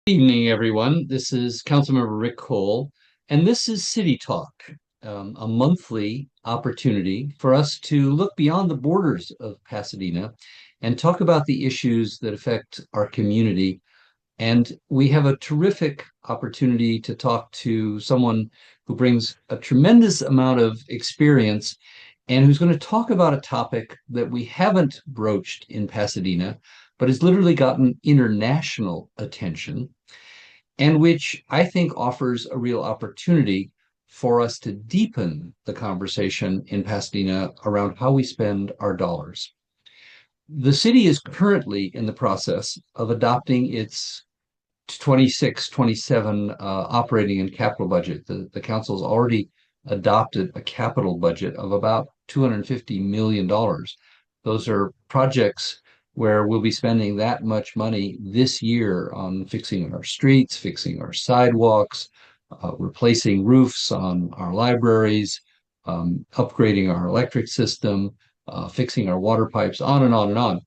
Evening, everyone. This is Councilmember Rick Cole, and this is City Talk, a monthly opportunity for us to look beyond the borders of Pasadena and talk about the issues that affect our community. And we have a terrific opportunity to talk to someone who brings a tremendous amount of experience and who's going to talk about a topic that we haven't broached in Pasadena, but has literally gotten international attention and which I think offers a real opportunity for us to deepen the conversation in Pasadena around how we spend our dollars. The city is currently in the process of adopting its 26-27 operating and capital budget. The council's already adopted a capital budget of about $250 million. Those are projects where we'll be spending that much money this year on fixing our streets, fixing our sidewalks, replacing roofs on our libraries, upgrading our electric system, fixing our water pipes, on and on and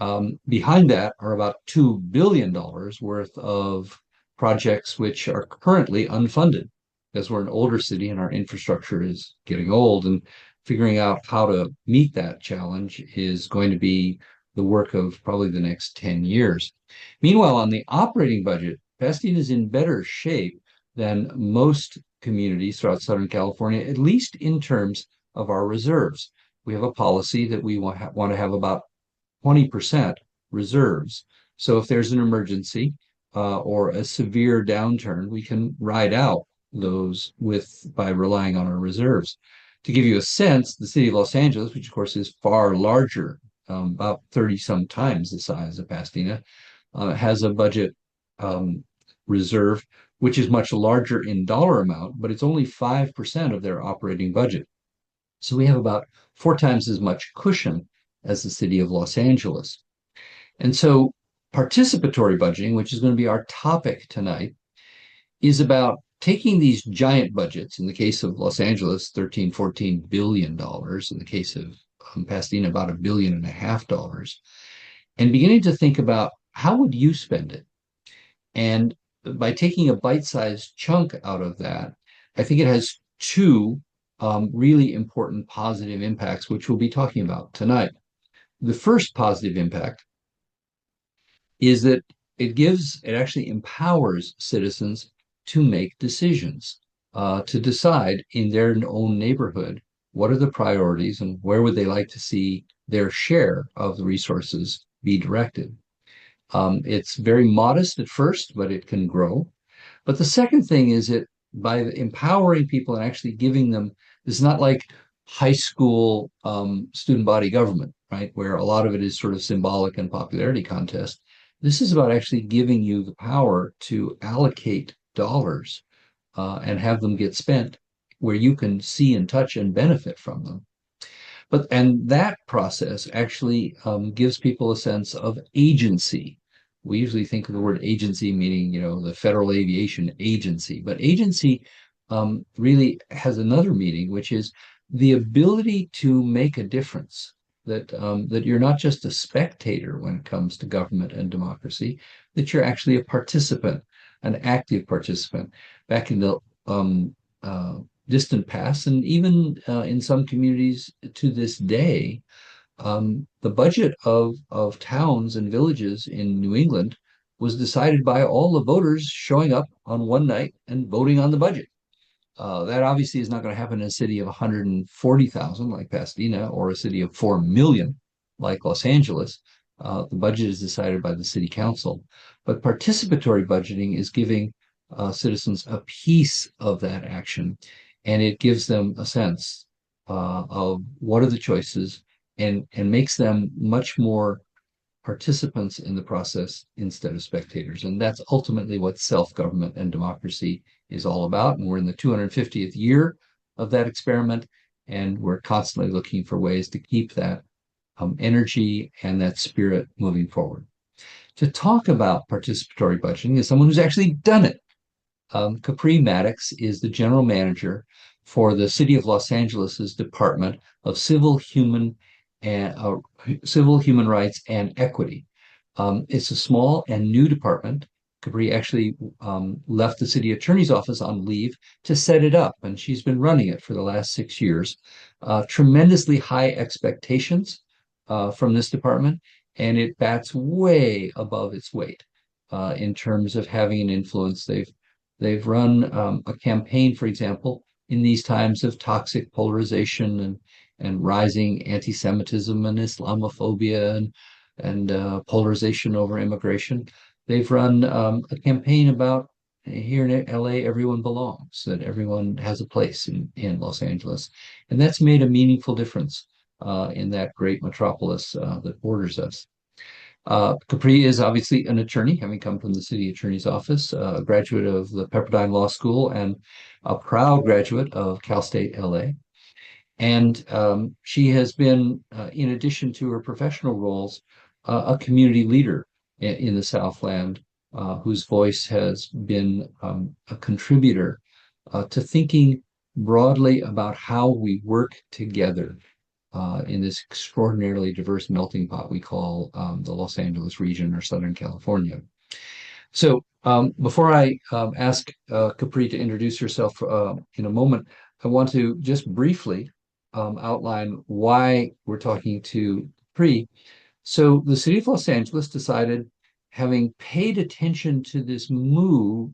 on. Behind that are about $2 billion worth of projects which are currently unfunded because we're an older city and our infrastructure is getting old, and figuring out how to meet that challenge is going to be the work of probably the next 10 years. Meanwhile, on the operating budget, Pasadena is in better shape than most communities throughout Southern California, at least in terms of our reserves. We have a policy that we want to have about 20% reserves. So if there's an emergency or a severe downturn, we can ride out those by relying on our reserves. To give you a sense, the city of Los Angeles, which of course is far larger, about 30 some times the size of Pasadena, has a budget reserve which is much larger in dollar amount, but it's only 5% of their operating budget. So we have about 4 times as much cushion as the city of Los Angeles. And so participatory budgeting, which is going to be our topic tonight, is about taking these giant budgets, in the case of Los Angeles, $13-14 billion, in the case of Pasadena, about $1.5 billion, and beginning to think about how would you spend it? And by taking a bite-sized chunk out of that, I think it has two really important positive impacts, which we'll be talking about tonight. The first positive impact is that it actually empowers citizens to make decisions, to decide in their own neighborhood what are the priorities and where would they like to see their share of the resources be directed. It's very modest at first, but it can grow. But the second thing is that by empowering people and actually giving them, it's not like high school student body government, right, where a lot of it is sort of symbolic and popularity contest. This is about actually giving you the power to allocate dollars and have them get spent where you can see and touch and benefit from them. And that process actually gives people a sense of agency. We usually think of the word agency meaning, the Federal Aviation Agency, but agency really has another meaning, which is the ability to make a difference. That you're not just a spectator when it comes to government and democracy, that you're actually a participant, an active participant. Back in the distant past, and even in some communities to this day, the budget of towns and villages in New England was decided by all the voters showing up on one night and voting on the budget. That obviously is not going to happen in a city of 140,000 like Pasadena or a city of 4 million like Los Angeles. The budget is decided by the city council. But participatory budgeting is giving citizens a piece of that action, and it gives them a sense of what are the choices and makes them much more participants in the process instead of spectators. And that's ultimately what self-government and democracy is all about. And we're in the 250th year of that experiment, and we're constantly looking for ways to keep that energy and that spirit moving forward. To talk about participatory budgeting is someone who's actually done it. Capri Maddox is the general manager for the City of Los Angeles's Department of Civil Human Rights and Equity. It's a small and new department. Capri actually left the city attorney's office on leave to set it up, and she's been running it for the last 6 years. Tremendously high expectations from this department, and it bats way above its weight in terms of having an influence. They've run a campaign, for example, in these times of toxic polarization and rising anti-Semitism and Islamophobia and polarization over immigration. They've run a campaign about here in LA, everyone belongs, that everyone has a place in Los Angeles. And that's made a meaningful difference in that great metropolis that borders us. Capri is obviously an attorney, having come from the city attorney's office, a graduate of the Pepperdine Law School, and a proud graduate of Cal State LA. And she has been, in addition to her professional roles, a community leader in the Southland, whose voice has been a contributor to thinking broadly about how we work together in this extraordinarily diverse melting pot we call the Los Angeles region or Southern California. So before I ask Capri to introduce herself in a moment, I want to just briefly outline why we're talking to Capri. So the city of Los Angeles decided, having paid attention to this mood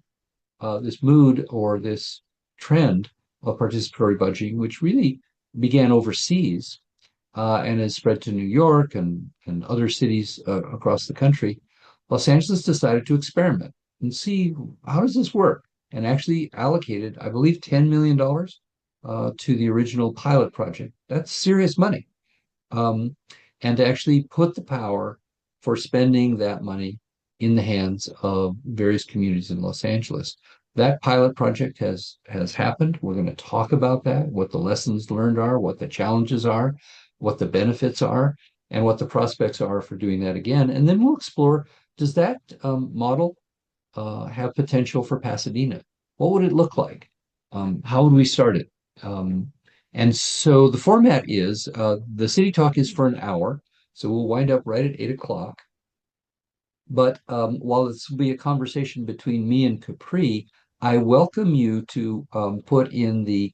or this trend of participatory budgeting, which really began overseas and has spread to New York and other cities across the country, Los Angeles decided to experiment and see how does this work, and actually allocated, I believe, $10 million to the original pilot project. That's serious money. Um, and to actually put the power for spending that money in the hands of various communities in Los Angeles. That pilot project has happened. We're going to talk about that, what the lessons learned are, what the challenges are, what the benefits are, and what the prospects are for doing that again. And then we'll explore, does that model have potential for Pasadena? What would it look like? How would we start it? And so the format is the city talk is for an hour. So we'll wind up right at 8 o'clock. But while this will be a conversation between me and Capri, I welcome you to put in the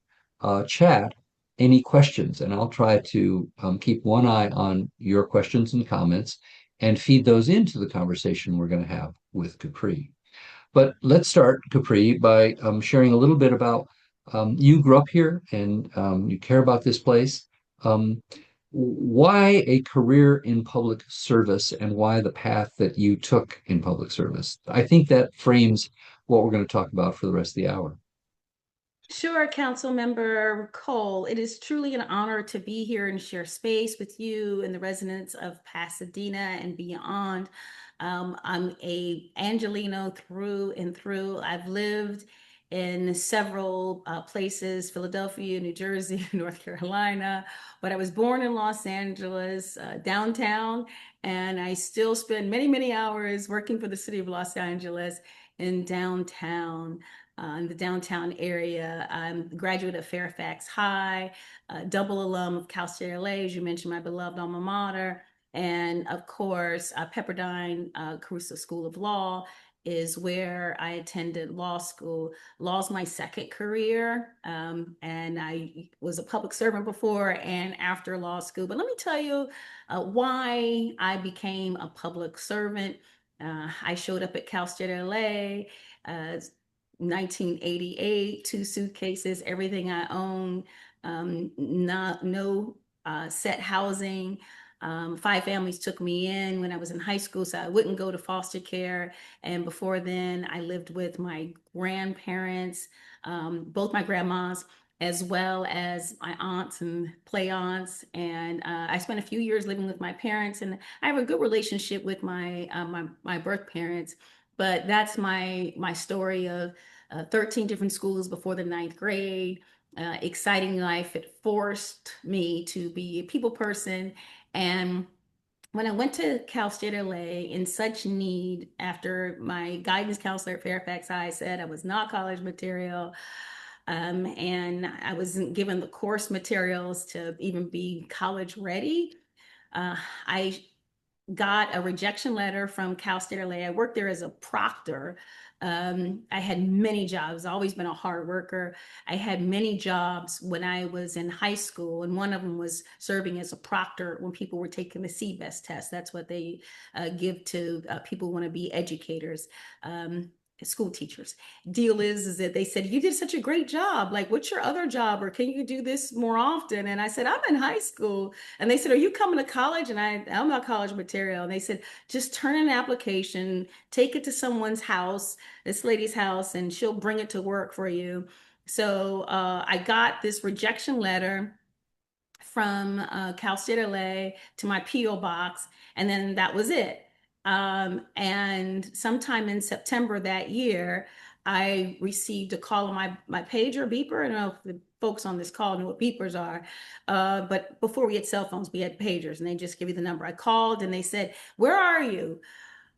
chat any questions, and I'll try to keep one eye on your questions and comments and feed those into the conversation we're going to have with Capri. But let's start, Capri, by sharing a little bit about you grew up here and you care about this place. Um, why a career in public service and why the path that you took in public service? I think that frames what we're going to talk about for the rest of the hour. Sure, Council Member Cole. It is truly an honor to be here and share space with you and the residents of Pasadena and beyond. I'm a Angelino through and through. I've lived in several places, Philadelphia, New Jersey, North Carolina, but I was born in Los Angeles, downtown, and I still spend many, many hours working for the city of Los Angeles in downtown in the downtown area. I'm a graduate of Fairfax High, double alum of Cal State LA, as you mentioned, my beloved alma mater. And of course, Pepperdine Caruso School of Law is where I attended law school. Law's my second career, and I was a public servant before and after law school. But let me tell you why I became a public servant. I showed up at Cal State LA. 1988, two suitcases, everything I own, not no set housing. Five families took me in when I was in high school, so I wouldn't go to foster care. And before then, I lived with my grandparents, both my grandmas, as well as my aunts and play aunts. And I spent a few years living with my parents, and I have a good relationship with my birth parents. But that's my story of 13 different schools before the ninth grade. Exciting life. It forced me to be a people person. And when I went to Cal State LA in such need after my guidance counselor at Fairfax High said I was not college material, and I wasn't given the course materials to even be college ready, I got a rejection letter from Cal State LA. I worked there as a proctor. I had many jobs, always been a hard worker. I had many jobs when I was in high school, and one of them was serving as a proctor when people were taking the CBEST test. That's what they give to people who want to be educators. School teachers. Deal is that they said, you did such a great job. Like, what's your other job? Or can you do this more often? And I said, I'm in high school. And they said, are you coming to college? And I'm not college material. And they said, just turn in an application, take it to someone's house, this lady's house, and she'll bring it to work for you. So I got this rejection letter from Cal State LA to my P.O. box, and then that was it. And sometime in September that year, I received a call on my pager beeper. I don't know if the folks on this call know what beepers are, but before we had cell phones, we had pagers, and they just give you the number. I called, and they said, "Where are you?"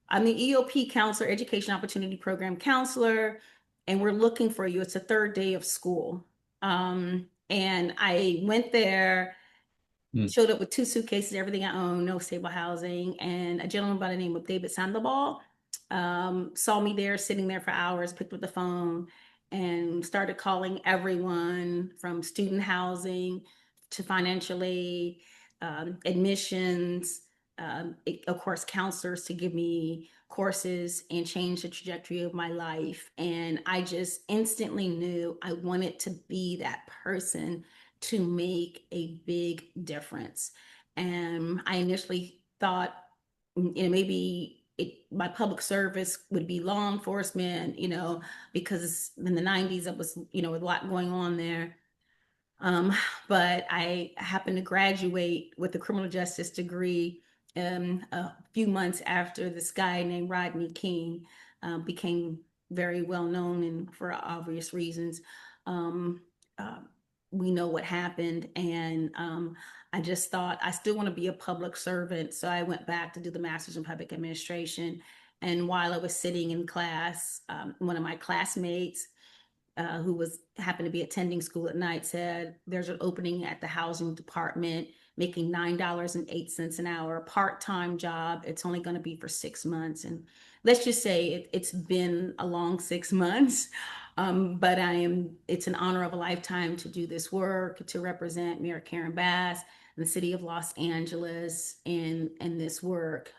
I'm the EOP counselor, Education Opportunity Program counselor, and we're looking for you. It's the third day of school. And I went there, Mm. showed up with two suitcases, everything I own, no stable housing, and a gentleman by the name of David Sandoval saw me there, sitting there for hours, picked up the phone, and started calling everyone from student housing to financial aid, admissions, of course, counselors to give me courses and change the trajectory of my life. And I just instantly knew I wanted to be that person to make a big difference. And I initially thought, maybe my public service would be law enforcement, because in the 90s, it was, a lot going on there. Um, but I happened to graduate with a criminal justice degree a few months after this guy named Rodney King became very well known, and for obvious reasons. Um, uh, we know what happened, and I just thought I still want to be a public servant. So I went back to do the master's in public administration. And while I was sitting in class, one of my classmates who was happened to be attending school at night said there's an opening at the housing department making $9.08 an hour, part-time job. It's only going to be for 6 months. And let's just say it's been a long 6 months. But it's an honor of a lifetime to do this work, to represent Mayor Karen Bass and the city of Los Angeles in this work,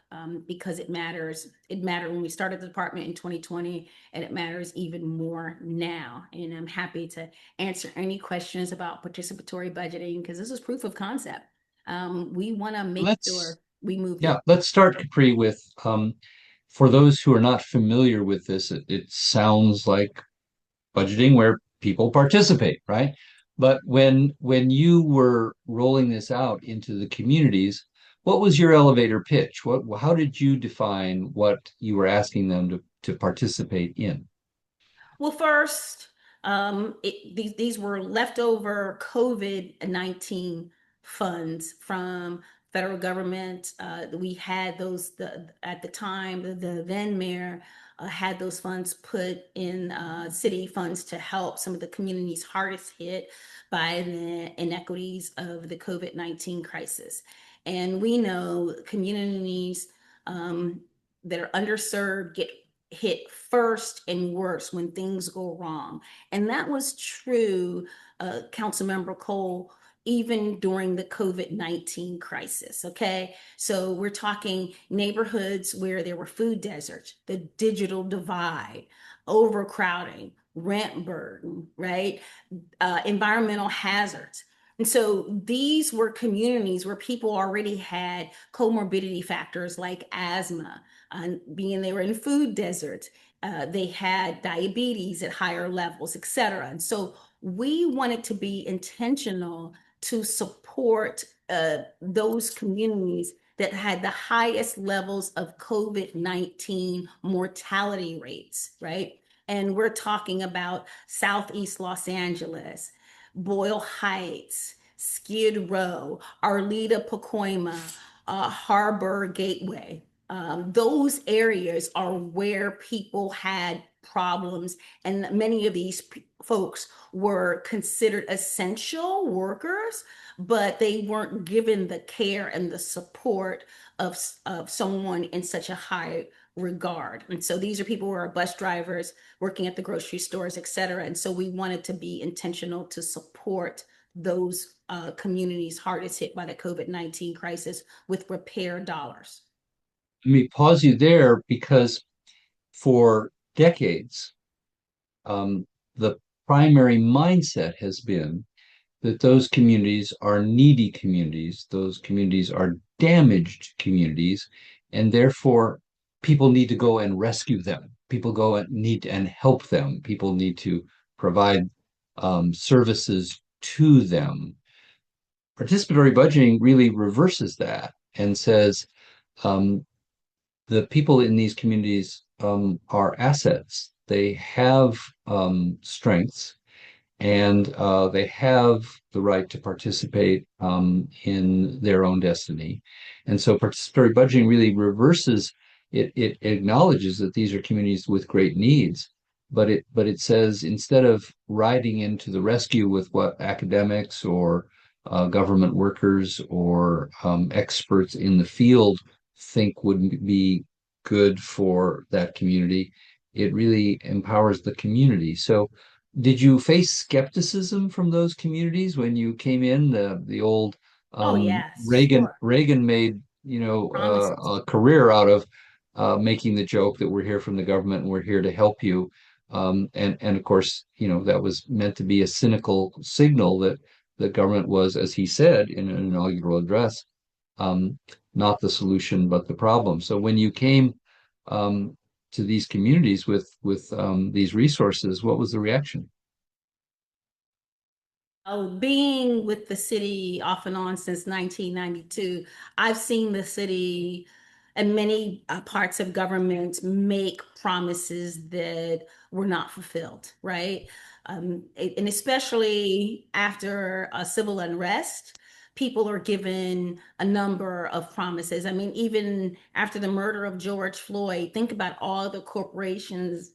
because it matters. It mattered when we started the department in 2020, and it matters even more now. And I'm happy to answer any questions about participatory budgeting, because this is proof of concept. We want to make Let's sure we move the. Yeah, let's start, Capri, with for those who are not familiar with this, it sounds like budgeting where people participate, right? But when you were rolling this out into the communities, what was your elevator pitch? How did you define what you were asking them to participate in? Well, first, these were leftover COVID-19 funds from federal government. We had those at the time. The then mayor had those funds put in city funds to help some of the communities hardest hit by the inequities of the COVID-19 crisis. And we know communities that are underserved get hit first and worst when things go wrong. And that was true, Councilmember Cole, even during the COVID-19 crisis. Okay. So we're talking neighborhoods where there were food deserts, the digital divide, overcrowding, rent burden, right? Environmental hazards. And so these were communities where people already had comorbidity factors like asthma, being they were in food deserts, they had diabetes at higher levels, et cetera. And so we wanted to be intentional to support those communities that had the highest levels of COVID-19 mortality rates, right? And we're talking about Southeast Los Angeles, Boyle Heights, Skid Row, Arleta, Pacoima, Harbor Gateway. Those areas are where people had problems, and many of these folks were considered essential workers, but they weren't given the care and the support of someone in such a high regard. And so these are people who are bus drivers, working at the grocery stores, et cetera. And so we wanted to be intentional to support those communities hardest hit by the COVID-19 crisis with repair dollars. Let me pause you there because for decades, the primary mindset has been that those communities are needy communities, those communities are damaged communities, and therefore people need to go and rescue them. People go and need and help them. People need to provide services to them. Participatory budgeting really reverses that and says um, the people in these communities are assets. They have strengths and they have the right to participate in their own destiny. And so participatory budgeting really reverses it. It acknowledges that these are communities with great needs, but it says instead of riding into the rescue with what academics or government workers or experts in the field think would be good for that community, it really empowers the community. So did you face skepticism from those communities when you came in? The old Oh, yes, Reagan sure. Reagan made Promises. a career out of making the joke that we're here from the government and we're here to help you. And of course, that was meant to be a cynical signal that the government was, as he said in an inaugural address, um, not the solution but the problem. So when you came um, to these communities with these resources, what was the reaction? Oh, being with the city off and on since 1992, I've seen the city and many parts of government make promises that were not fulfilled, right? And especially after a civil unrest, people are given a number of promises. I mean, even after the murder of George Floyd, think about all the corporations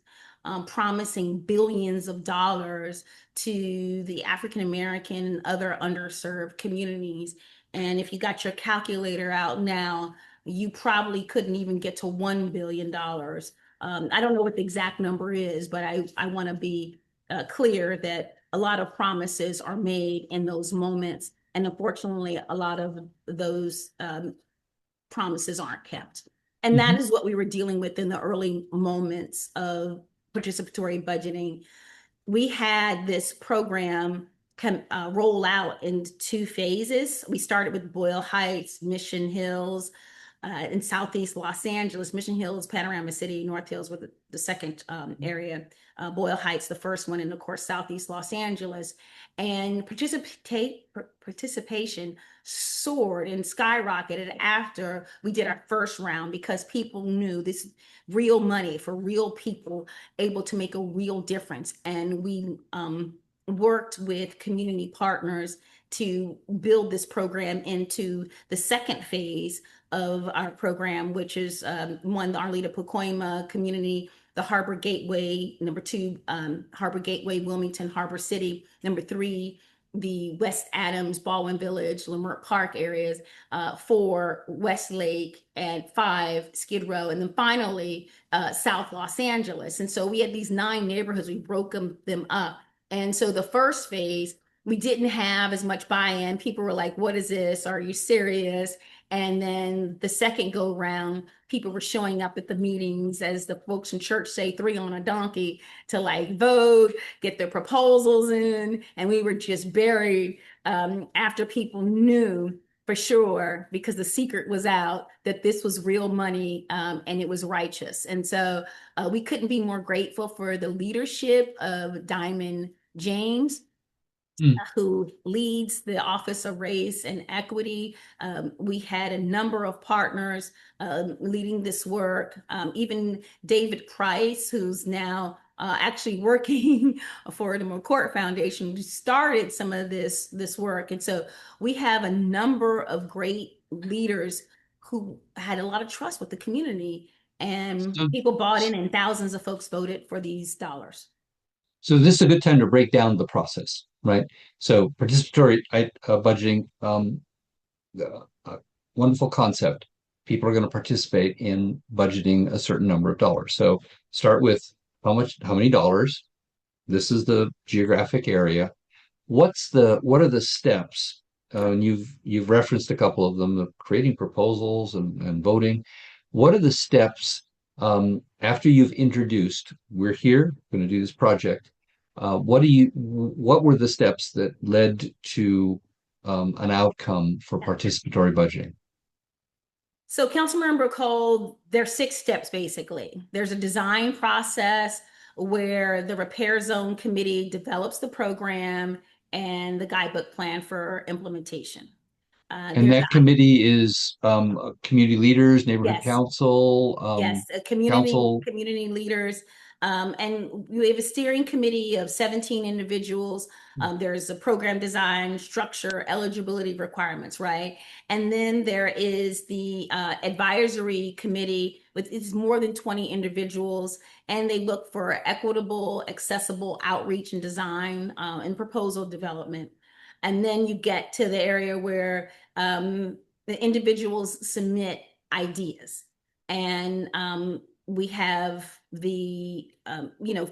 promising billions of dollars to the African American and other underserved communities. And if you got your calculator out now, you probably couldn't even get to $1 billion. I don't know what the exact number is, but I want to be clear that a lot of promises are made in those moments. And unfortunately, a lot of those promises aren't kept. And that Mhm. is what we were dealing with in the early moments of participatory budgeting. We had this program roll out in two phases. We started with Boyle Heights, Mission Hills, in Southeast Los Angeles. Mission Hills, Panorama City, North Hills were the second area. Boyle Heights, the first one, and of course, Southeast Los Angeles. And participation soared and skyrocketed after we did our first round because people knew this real money for real people able to make a real difference. And we worked with community partners to build this program into the second phase of our program, which is one, the Arleta Pacoima community, the Harbor Gateway, number two, Harbor Gateway, Wilmington, Harbor City, number three, the West Adams, Baldwin Village, Leimert Park areas, four, Westlake, and five, Skid Row, and then finally, South Los Angeles. And so we had these 9 neighborhoods, we broke them up. And so the first phase, we didn't have as much buy-in. People were like, what is this? Are you serious? And then the second go round, people were showing up at the meetings, as the folks in church say, 3 on a donkey, to like vote, get their proposals in. And we were just buried after people knew for sure, because the secret was out, that this was real money and it was righteous. And so we couldn't be more grateful for the leadership of Diamond James, Mm. who leads the Office of Race and Equity. We had a number of partners leading this work. Even David Price, who's now actually working for the McCourt Foundation, who started some of this work. And so we have a number of great leaders who had a lot of trust with the community, and So, people bought in, and thousands of folks voted for these dollars. so this is a good time to break down the process, right? So participatory budgeting, wonderful concept. people are going to participate in budgeting a certain number of dollars. So start with how many dollars? This is the geographic area. What are the steps? And you've referenced a couple of them, the creating proposals and voting. What are the steps after you've introduced, we're here, going to do this project. What were the steps that led to an outcome for participatory budgeting? So, Councilmember Cole, there's 6 steps basically. There's a design process where the repair zone committee develops the program and the guidebook plan for implementation. And There's that committee is community leaders, neighborhood Yes, council, yes, council. community leaders, and we have a steering committee of 17 individuals. There's a program design, structure, eligibility requirements, right? And then there is the advisory committee with it's more than 20 individuals, and they look for equitable, accessible outreach and design and proposal development. And then you get to the area where the individuals submit ideas and we have the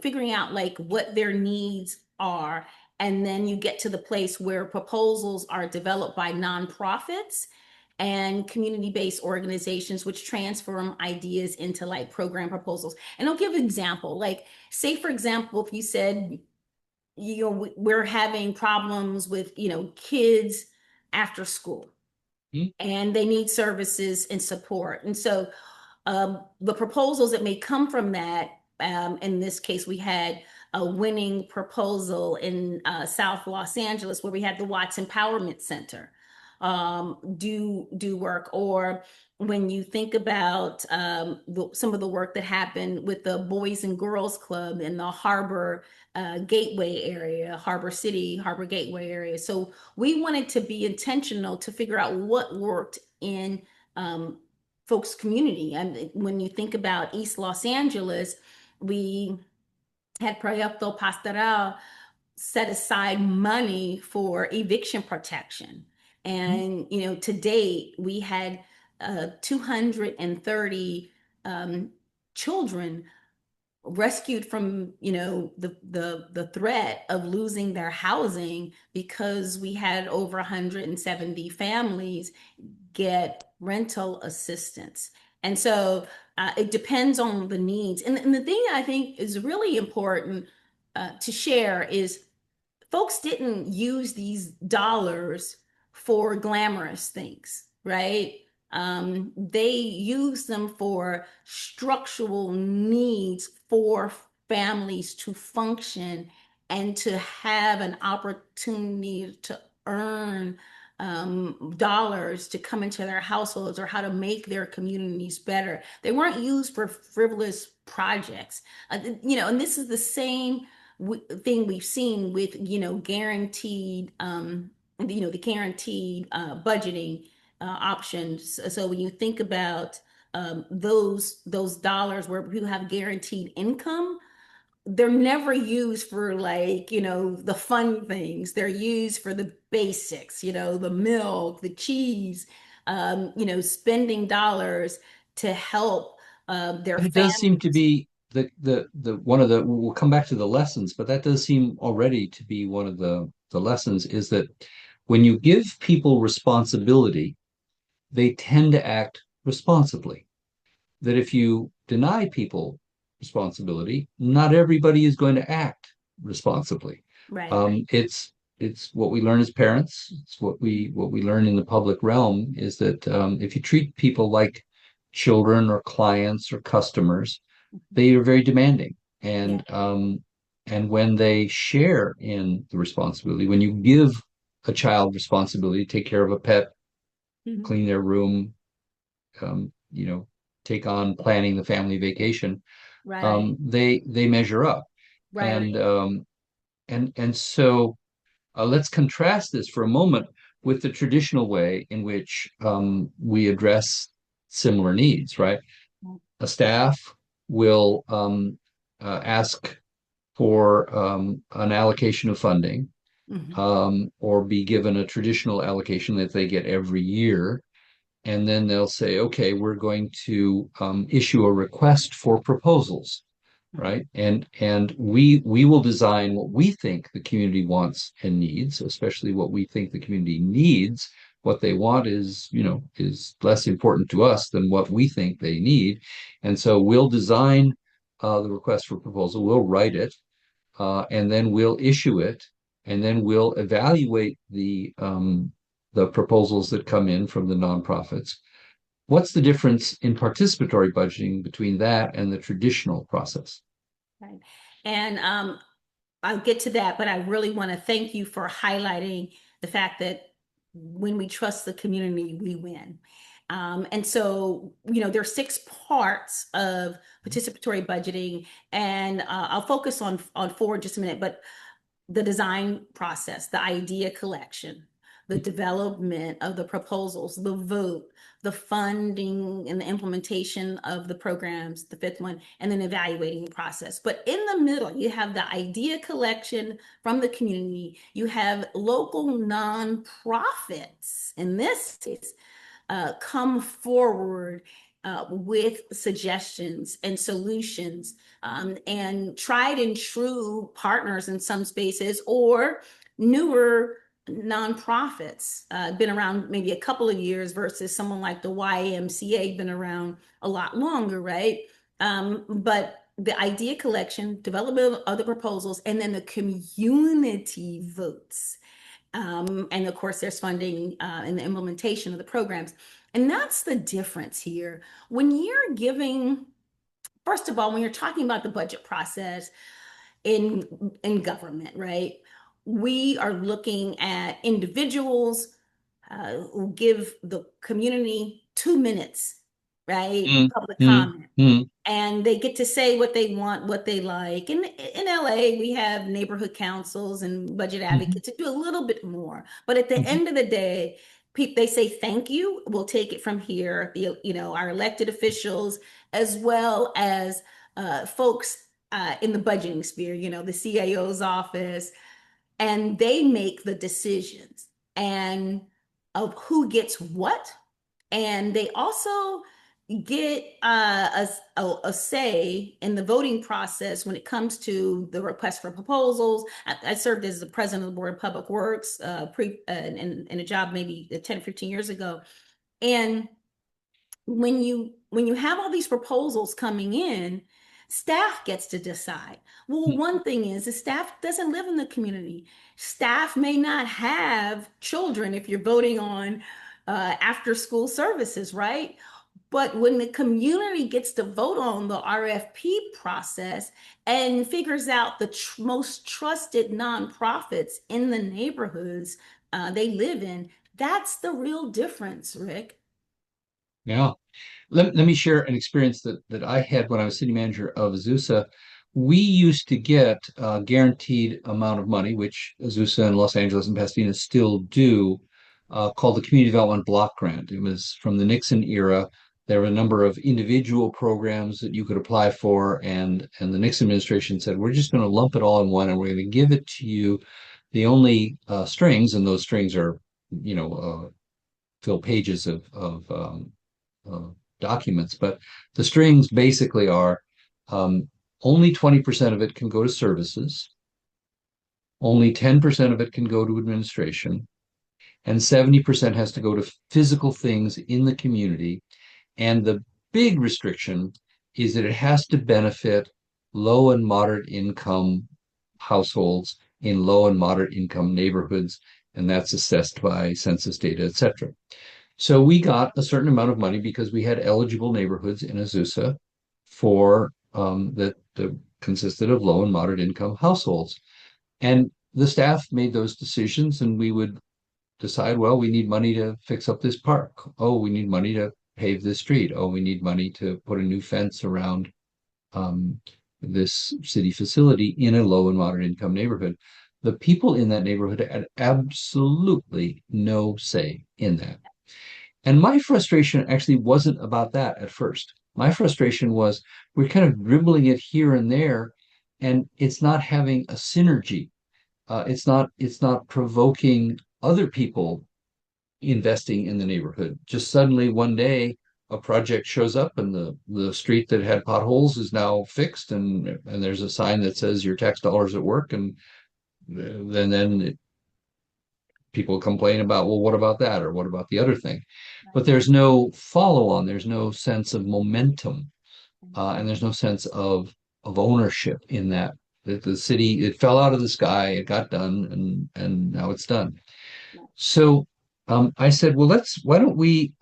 figuring out like what their needs are, and then you get to the place where proposals are developed by nonprofits and community-based organizations which transform ideas into like program proposals. And I'll give an example, like say for example if you said we're having problems with kids after school Hmm? and they need services and support. And so the proposals that may come from that, in this case, we had a winning proposal in South Los Angeles where we had the Watts Empowerment Center do work. Or when you think about some of the work that happened with the Boys and Girls Club in the Harbor Gateway area, Harbor City, Harbor Gateway area. So we wanted to be intentional to figure out what worked in folks' community. And when you think about East Los Angeles, we had Proyecto Pastoral set aside money for eviction protection. And, to date, we had 230 children rescued from the threat of losing their housing because we had over 170 families get rental assistance. And so it depends on the needs. And the thing I think is really important to share is folks didn't use these dollars for glamorous things, right? They use them for structural needs for families to function and to have an opportunity to earn dollars to come into their households or how to make their communities better. They weren't used for frivolous projects. And this is the same thing we've seen with guaranteed the guaranteed budgeting options. So when you think about those dollars where people have guaranteed income, they're never used for like the fun things. They're used for the basics, the milk, the cheese, spending dollars to help their But it does seem to families. be the one of the we'll come back to the lessons, but that does seem already to be one of the lessons is that when you give people responsibility, they tend to act responsibly. That if you deny people responsibility, not everybody is going to act responsibly. Right. It's what we learn as parents. It's what we learn in the public realm is that if you treat people like children or clients or customers, they are very demanding. Yeah. And when they share in the responsibility, when you give a child responsibility, take care of a pet, Mhm. clean their room, you know, take on planning the family vacation, Right. they measure up. Right. And so let's contrast this for a moment with the traditional way in which we address similar needs, right? A staff will ask for an allocation of funding Mhm. or be given a traditional allocation that they get every year. and then they'll say, okay, we're going to issue a request for proposals, Mhm. right? And we will design what we think the community wants and needs, especially what we think the community needs. What they want is, is less important to us than what we think they need. And so we'll design the request for proposal, we'll write it, and then we'll issue it, and then we'll evaluate the proposals that come in from the nonprofits. What's the difference in participatory budgeting between that and the traditional process? Right. And I'll get to that, but I really want to thank you for highlighting the fact that when we trust the community, we win. And so, there are six parts of participatory budgeting, and I'll focus on four in just a minute. But the design process, the idea collection, the development of the proposals, the vote, the funding and the implementation of the programs, the fifth one, and then evaluating the process. But in the middle, you have the idea collection from the community. You have local nonprofits, in this case, come forward with suggestions and solutions, and tried and true partners in some spaces, or newer nonprofits, been around maybe a couple of years versus someone like the YMCA, been around a lot longer, right? But the idea collection, development of the proposals, and then the community votes. And of course, there's funding in the implementation of the programs. And that's the difference here. When you're giving, first of all, when you're talking about the budget process in government, right? We are looking at individuals who give the community 2 minutes, right? Mm, Public mm, comment, mm, and they get to say what they want, what they like. And in LA, we have neighborhood councils and budget mhm, advocates to do a little bit more. But at the mhm. end of the day, they say thank you. We'll take it from here. Our elected officials, as well as folks in the budgeting sphere, the CAO's office, and they make the decisions and of who gets what, and they also get a say in the voting process when it comes to the request for proposals. I served as the president of the board of public works in a job maybe 10 or 15 years ago, and when you have all these proposals coming in, staff gets to decide. Well, one thing is the staff doesn't live in the community. Staff may not have children if you're voting on after school services, right? But when the community gets to vote on the RFP process and figures out the most trusted nonprofits in the neighborhoods they live in, that's the real difference, Rick. Yeah. Let me share an experience that I had when I was city manager of Azusa. We used to get a guaranteed amount of money, which Azusa and Los Angeles and Pasadena still do, called the Community Development Block Grant. It was from the Nixon era. There were a number of individual programs that you could apply for, and the Nixon administration said, we're just going to lump it all in one, and we're going to give it to you. The only strings, and those strings are, fill pages of uh, documents, but the strings basically are only 20% of it can go to services, only 10% of it can go to administration, and 70% has to go to physical things in the community. And the big restriction is that it has to benefit low and moderate income households in low and moderate income neighborhoods, and that's assessed by census data, et cetera. So we got a certain amount of money because we had eligible neighborhoods in Azusa for that consisted of low and moderate income households. And the staff made those decisions, and we would decide, well, we need money to fix up this park. Oh, we need money to pave this street. Oh, we need money to put a new fence around um, this city facility in a low and moderate income neighborhood. The people in that neighborhood had absolutely no say in that. And my frustration actually wasn't about that at first. My frustration was we're kind of dribbling it here and there, and it's not having a synergy. It's not provoking other people investing in the neighborhood. Just suddenly one day a project shows up and the street that had potholes is now fixed and there's a sign that says your tax dollars at work and then people complain about, well, what about that or what about the other thing? But there's no follow on, there's no sense of momentum, and there's no sense of ownership in that. That the city, it fell out of the sky, it got done, and now it's done. So I said, well, why don't we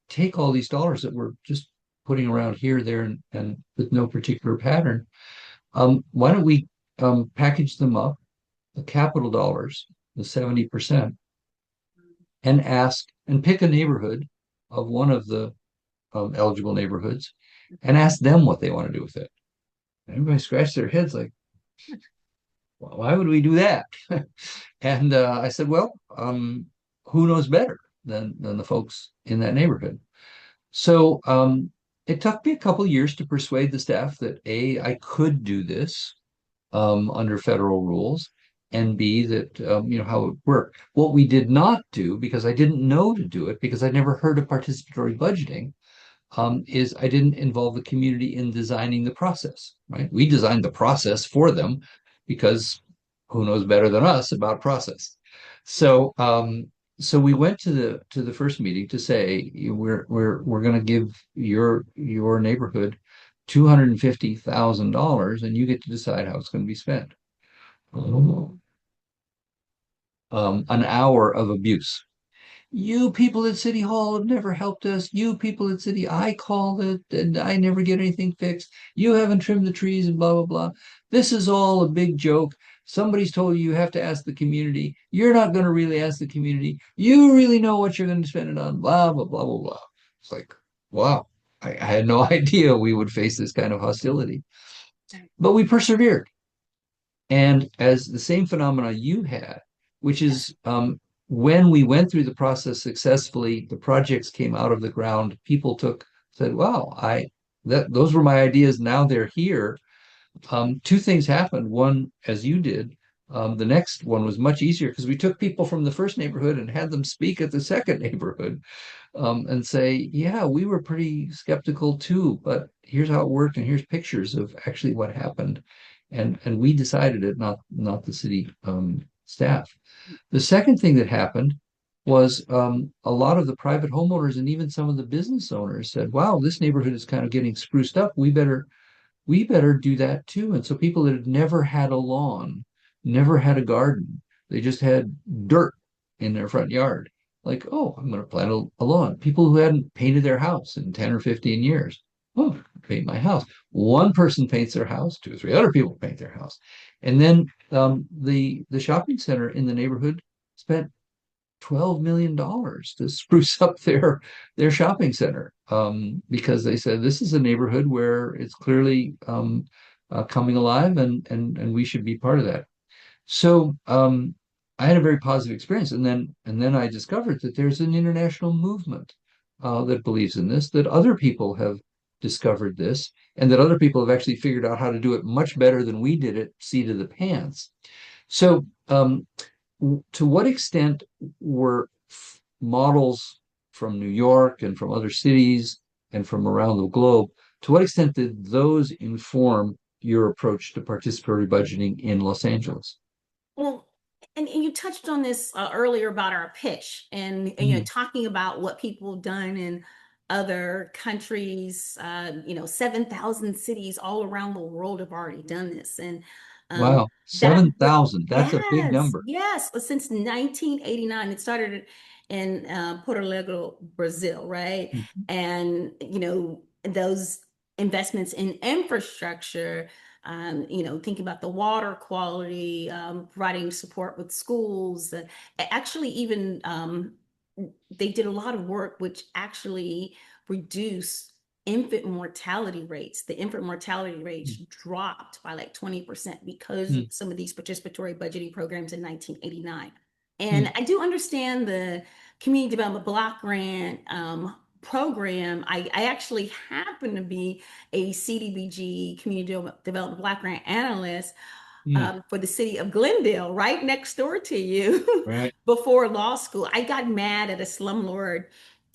take all these dollars that we're just putting around here, there, and with no particular pattern, why don't we package them up, the capital dollars, the 70%, and ask and pick a neighborhood of one of the eligible neighborhoods and ask them what they want to do with it. And everybody scratched their heads like, well, why would we do that? And I said, well, who knows better than the folks in that neighborhood? So it took me a couple years to persuade the staff that A, I could do this under federal rules, and B, that how it would work. What we did not do, because I didn't know to do it, because I'd never heard of participatory budgeting, is I didn't involve the community in designing the process, right? We designed the process for them because who knows better than us about process. So so we went to the first meeting to say we're going to give your neighborhood $250,000 and you get to decide how it's going to be spent. An hour of abuse. You people at City Hall have never helped us. You people at City, I call it and I never get anything fixed. You haven't trimmed the trees and blah, blah, blah. This is all a big joke. Somebody's told you you have to ask the community. You're not going to really ask the community. You really know what you're going to spend it on, blah, blah, blah, blah, blah. It's like, wow, I had no idea we would face this kind of hostility. But we persevered. And as the same phenomena you had, which is when we went through the process successfully, the projects came out of the ground, people said, wow, those were my ideas. Now they're here. Two things happened. One, as you did, the next one was much easier because we took people from the first neighborhood and had them speak at the second neighborhood and say, yeah, we were pretty skeptical too, but here's how it worked, and here's pictures of actually what happened. And we decided it, not the city staff. The second thing that happened was a lot of the private homeowners and even some of the business owners said, wow, this neighborhood is kind of getting spruced up. We better do that too. And so people that had never had a lawn, never had a garden, they just had dirt in their front yard. Like, oh, I'm going to plant a lawn. People who hadn't painted their house in 10 or 15 years. Oh, paint my house. One person paints their house, two or three other people paint their house. And then the shopping center in the neighborhood spent $12 million to spruce up their shopping center because they said this is a neighborhood where it's clearly coming alive and we should be part of that. So I had a very positive experience, and then I discovered that there's an international movement that believes in this, that other people have discovered this, and that other people have actually figured out how to do it much better than we did it, seat of the pants. So to what extent were models from New York and from other cities and from around the globe, to what extent did those inform your approach to participatory budgeting in Los Angeles? Well, and you touched on this earlier about our pitch and Mm. talking about what people have done in other countries. 7,000 cities all around the world have already done this. And um, Wow, that, but 7,000. That's a big yes, number. yes, since 1989, it started in Puerto Rico, Brazil, right? Mhm. And, those investments in infrastructure, thinking about the water quality, providing support with schools. Actually, even they did a lot of work which actually reduced infant mortality rates. The infant mortality rates dropped by like 20% because of Mm, some of these participatory budgeting programs in 1989. And mm, I do understand the community development block grant program. I actually happen to be a CDBG community development block grant analyst. Hmm. for the city of Glendale, right next door to you, Right. before law school. I got mad at a slumlord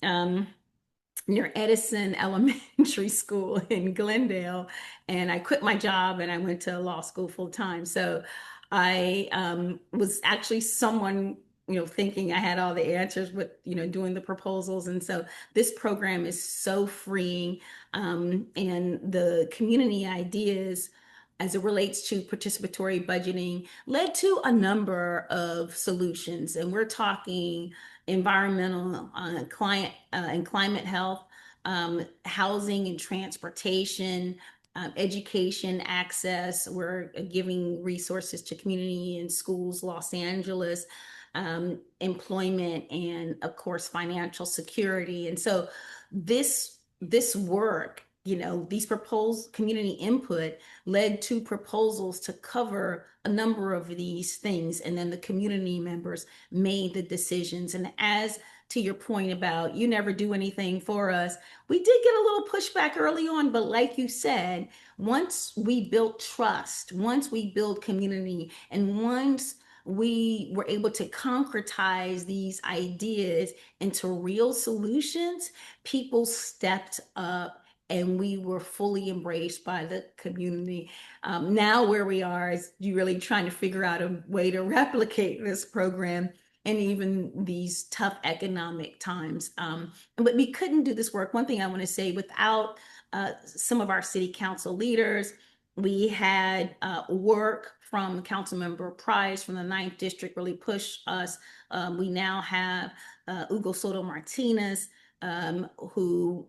um, near Edison Elementary School in Glendale, and I quit my job and I went to law school full time. So I was actually someone, thinking I had all the answers with, doing the proposals. And so this program is so freeing, and the community ideas as it relates to participatory budgeting led to a number of solutions. And we're talking environmental, and climate health, housing and transportation, education access. We're giving resources to community and schools, Los Angeles, employment, and of course financial security. And so this work, these proposed community input led to proposals to cover a number of these things, and then the community members made the decisions. And as to your point about you never do anything for us, we did get a little pushback early on, but like you said, once we built trust, once we build community, and once we were able to concretize these ideas into real solutions, people stepped up and we were fully embraced by the community. Now, where we are is you really trying to figure out a way to replicate this program and even these tough economic times. But we couldn't do this work. One thing I want to say, without some of our city council leaders, we had work from Councilmember Price from the Ninth District really push us. We now have Hugo Soto Martinez, who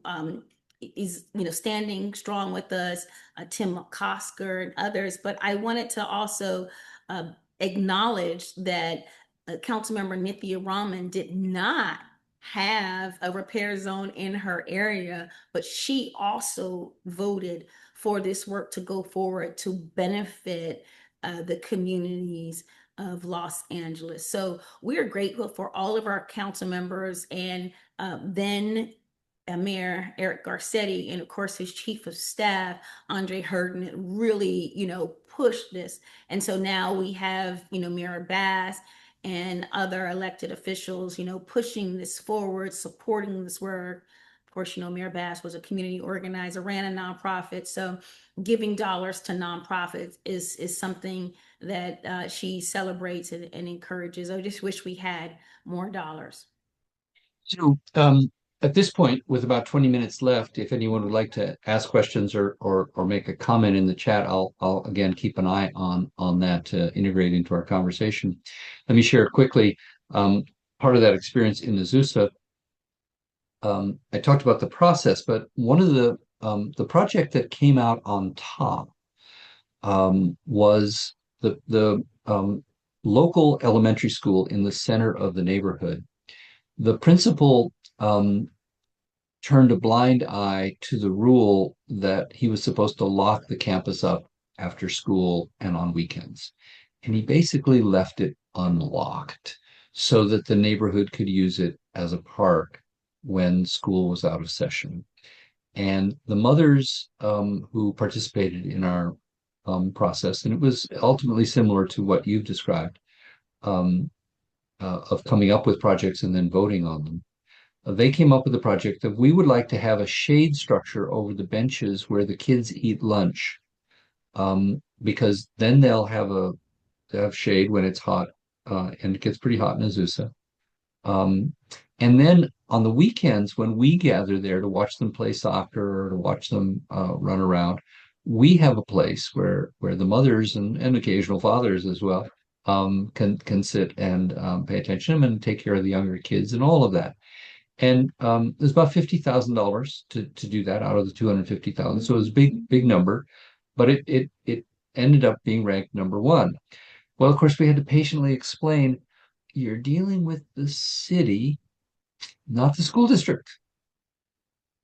is standing strong with us, Tim McCosker and others. But I wanted to also uh, acknowledge that Councilmember Nithya Raman did not have a repair zone in her area, but she also voted for this work to go forward to benefit the communities of Los Angeles. So we're grateful for all of our council members, and then Mayor Eric Garcetti, and of course his chief of staff, Andre Hurden, really, pushed this. And so now we have, Mayor Bass and other elected officials, pushing this forward, supporting this work. Of course, Mayor Bass was a community organizer, ran a nonprofit. So giving dollars to nonprofits is something that she celebrates and encourages. I just wish we had more dollars. So, at this point, with about 20 minutes left, if anyone would like to ask questions or make a comment in the chat, I'll again keep an eye on that to integrate into our conversation. Let me share quickly part of that experience in Azusa. I talked about the process, but one of the project that came out on top was the local elementary school in the center of the neighborhood. The principal turned a blind eye to the rule that he was supposed to lock the campus up after school and on weekends. And he basically left it unlocked so that the neighborhood could use it as a park when school was out of session. And the mothers who participated in our process, and it was ultimately similar to what you've described, um, of coming up with projects and then voting on them. They came up with a project that we would like to have a shade structure over the benches where the kids eat lunch, because then they'll have shade when it's hot, and it gets pretty hot in Azusa. Um, and then on the weekends, when we gather there to watch them play soccer or to watch them run around, we have a place where the mothers and occasional fathers as well can sit and pay attention to them and take care of the younger kids and all of that. And there's about $50,000 to do that out of the 250,000. So it was a big number, but it ended up being ranked number one. Well, of course, we had to patiently explain you're dealing with the city, not the school district.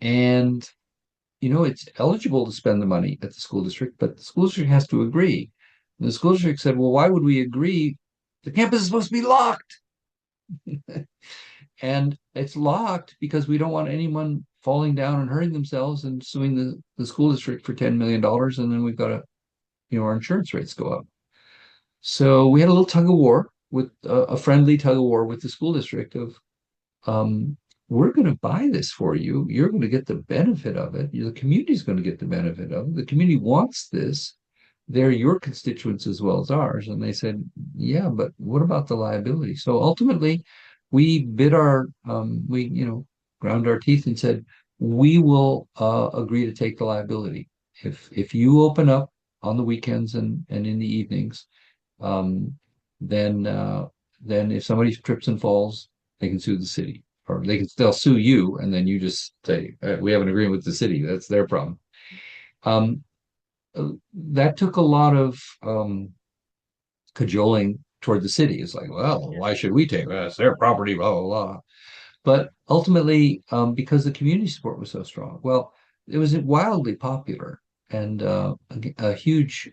And it's eligible to spend the money at the school district, but the school district has to agree. And the school district said, well, why would we agree? The campus is supposed to be locked. And it's locked because we don't want anyone falling down and hurting themselves and suing the school district for $10 million. And then we've got our insurance rates go up. So we had a little tug of war with a friendly tug of war with the school district of um, we're going to buy this for you. You're going to get the benefit of it. The community's going to get the benefit of it. The community wants this. They're your constituents as well as ours. And they said, yeah, but what about the liability? So ultimately, we bid ground our teeth and said, we will agree to take the liability. If you open up on the weekends and in the evenings, um, then then if somebody trips and falls, they can sue the city, or they'll sue you, and then you just say we have an agreement with the city. That's their problem. Um, that took a lot of cajoling toward the city. It's like, well, why should we take that? It's their property, blah blah blah. But ultimately, because the community support was so strong, well, it was wildly popular and a huge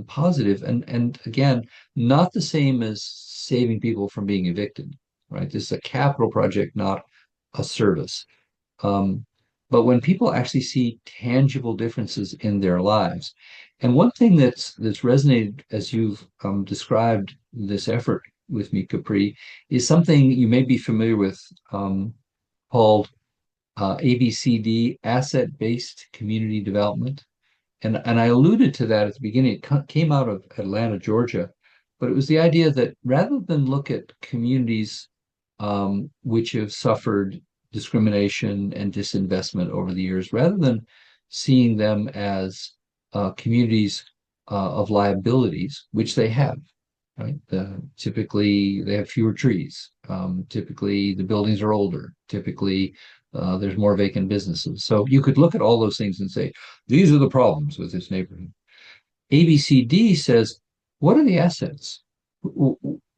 positive. And again, not the same as saving people from being evicted, right? This is a capital project, not a service. Um, but when people actually see tangible differences in their lives, and one thing that's resonated as you've described this effort with me, Capri, is something you may be familiar with called ABCD, Asset-Based Community Development. And I alluded to that at the beginning. It came out of Atlanta, Georgia, but it was the idea that rather than look at communities which have suffered discrimination and disinvestment over the years, rather than seeing them as communities of liabilities, which they have, right? Typically, they have fewer trees. Typically, the buildings are older. Typically, there's more vacant businesses. So you could look at all those things and say, these are the problems with this neighborhood. ABCD says, what are the assets?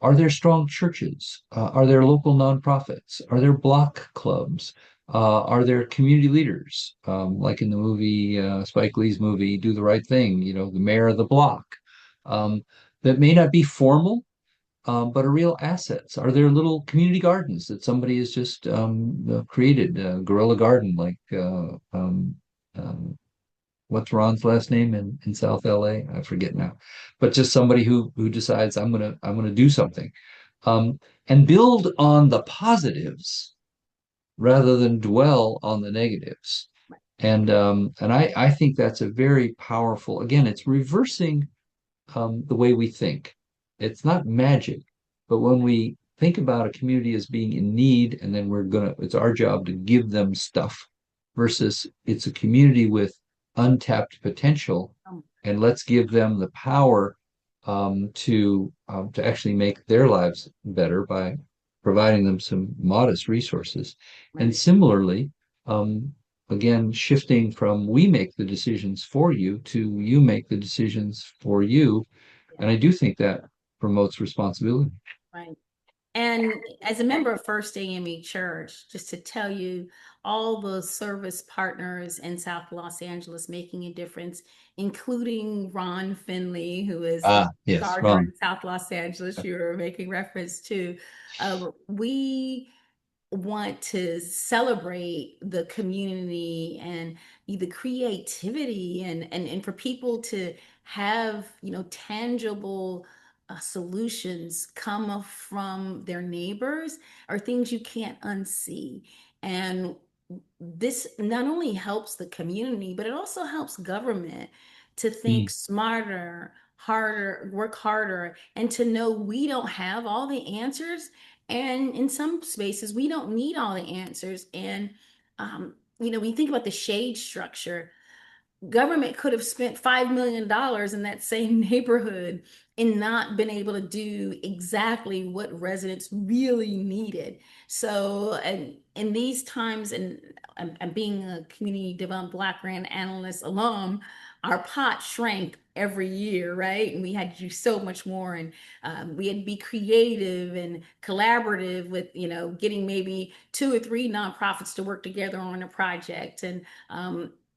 Are there strong churches? Are there local nonprofits? Are there block clubs? Are there community leaders? Like in the movie, Spike Lee's movie, Do the Right Thing, the mayor of the block. Um, that may not be formal, but are real assets. Are there little community gardens that somebody has just created, a guerrilla garden, like um, what's Ron's last name in South LA? I forget now, but just somebody who decides I'm gonna do something, and build on the positives rather than dwell on the negatives. And I think that's a very powerful. Again, it's reversing the way we think. It's not magic, but when we think about a community as being in need, and then it's our job to give them stuff versus it's a community with untapped potential, Um, and let's give them the power to actually make their lives better by providing them some modest resources. And right. similarly, um, again, shifting from we make the decisions for you to you make the decisions for you. Yeah, And I do think that promotes responsibility. right. And as a member of First AME Church, just to tell you, all the service partners in South Los Angeles making a difference, including Ron Finley, who is the Ah, yes, charger Ron. in South Los Angeles, you were making reference to. We want to celebrate the community and the creativity and for people to have tangible solutions come from their neighbors or things you can't unsee. And this not only helps the community, but it also helps government to think Mm, smarter, harder, work harder, and to know we don't have all the answers. And in some spaces, we don't need all the answers. And, when you think about the shade structure, government could have spent $5 million in that same neighborhood and not been able to do exactly what residents really needed. So, and in these times, and I'm being a community development Black grant analyst alum, our pot shrank every year, right? And we had to do so much more, and we had to be creative and collaborative with, getting maybe two or three nonprofits to work together on a project. And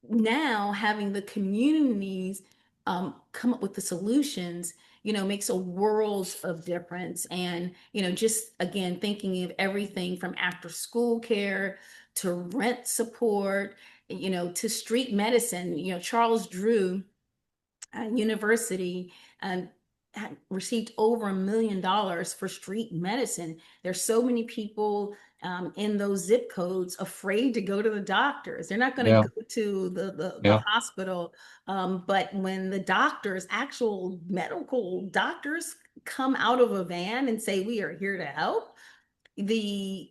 now having the communities come up with the solutions makes a world of difference. And just again thinking of everything from after school care to rent support, to street medicine. Charles Drew University, um, received over $1 million for street medicine. There's so many people in those zip codes afraid to go to the doctors. They're not going to Yeah, go to the yeah. hospital. But when the doctors, actual medical doctors, come out of a van and say, "We are here to help," the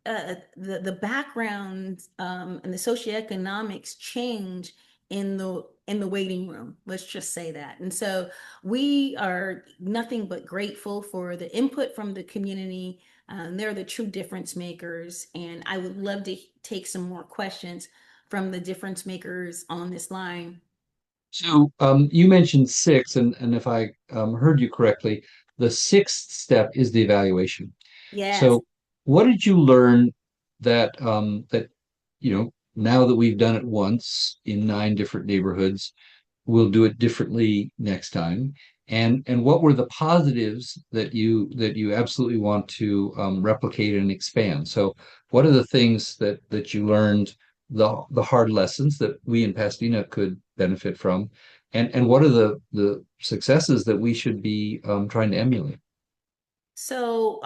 the background and the socioeconomics change in the waiting room. Let's just say that. And so we are nothing but grateful for the input from the community. They're the true difference makers, and I would love to take some more questions from the difference makers on this line. So you mentioned six, and if I heard you correctly, the sixth step is the evaluation. Yes. So what did you learn that now that we've done it once in 9 different neighborhoods, we'll do it differently next time? And what were the positives that you absolutely want to replicate and expand? So what are the things that you learned, the hard lessons that we in Pasadena could benefit from, and what are the successes that we should be trying to emulate? So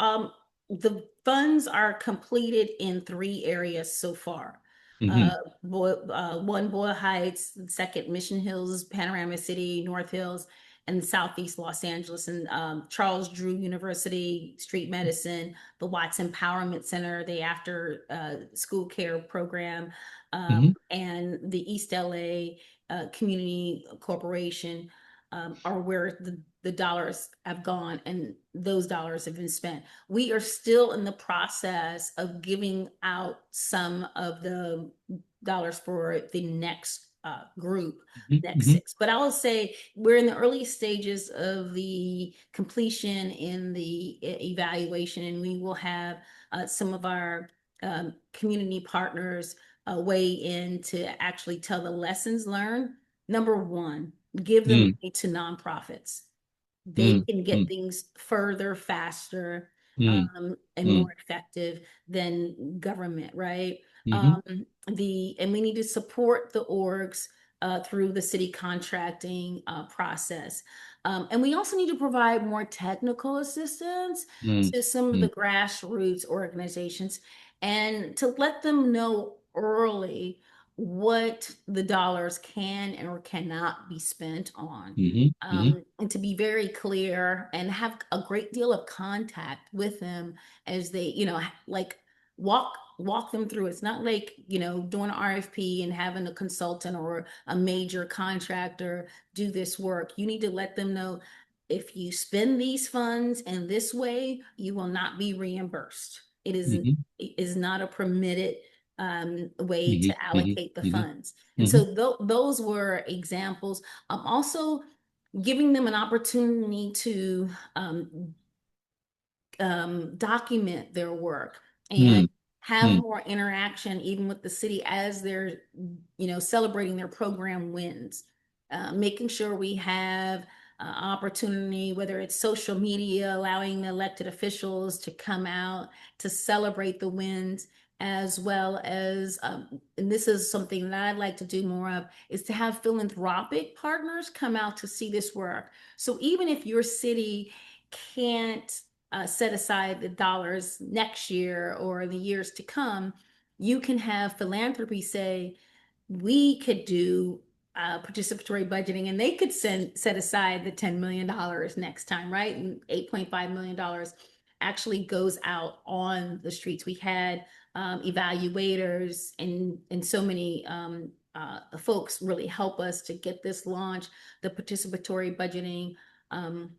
the funds are completed in 3 areas so far. Hmm. One Boyle Heights, second Mission Hills, Panorama City, North Hills, and Southeast Los Angeles, and Charles Drew University, Street Medicine, the Watts Empowerment Center, the After School Care Program, Hmm. and the East LA Community Corporation are where the dollars have gone, and those dollars have been spent. We are still in the process of giving out some of the dollars for the next group, next Hmm. six. But I will say we're in the early stages of the completion in the evaluation, and we will have some of our community partners weigh in to actually tell the lessons learned. Number one, give the Mm, money to nonprofits. They mm, can get mm, things further, faster, mm, and mm, more effective than government, right? mhm, And we need to support the orgs through the city contracting process. And we also need to provide more technical assistance mm, to some of the mm, grassroots organizations and to let them know early what the dollars can or cannot be spent on. mhm, mhm, And to be very clear and have a great deal of contact with them as they, like walk them through. It's not like, doing an RFP and having a consultant or a major contractor do this work. You need to let them know if you spend these funds in this way, you will not be reimbursed. mhm, It is not a permitted way mhm, to mhm, allocate the mhm, funds. And mhm, so those were examples. Also giving them an opportunity to document their work and mm, have mm, more interaction even with the city as they're celebrating their program wins, making sure we have opportunity, whether it's social media, allowing the elected officials to come out to celebrate the wins, as well as and this is something that I'd like to do more of, is to have philanthropic partners come out to see this work. So even if your city can't set aside the dollars next year or the years to come, you can have philanthropy say, we could do participatory budgeting, and they could set aside the $10 million next time, right? And $8.5 million actually goes out on the streets. We had evaluators and so many folks really help us to get this launch, the participatory budgeting. Um,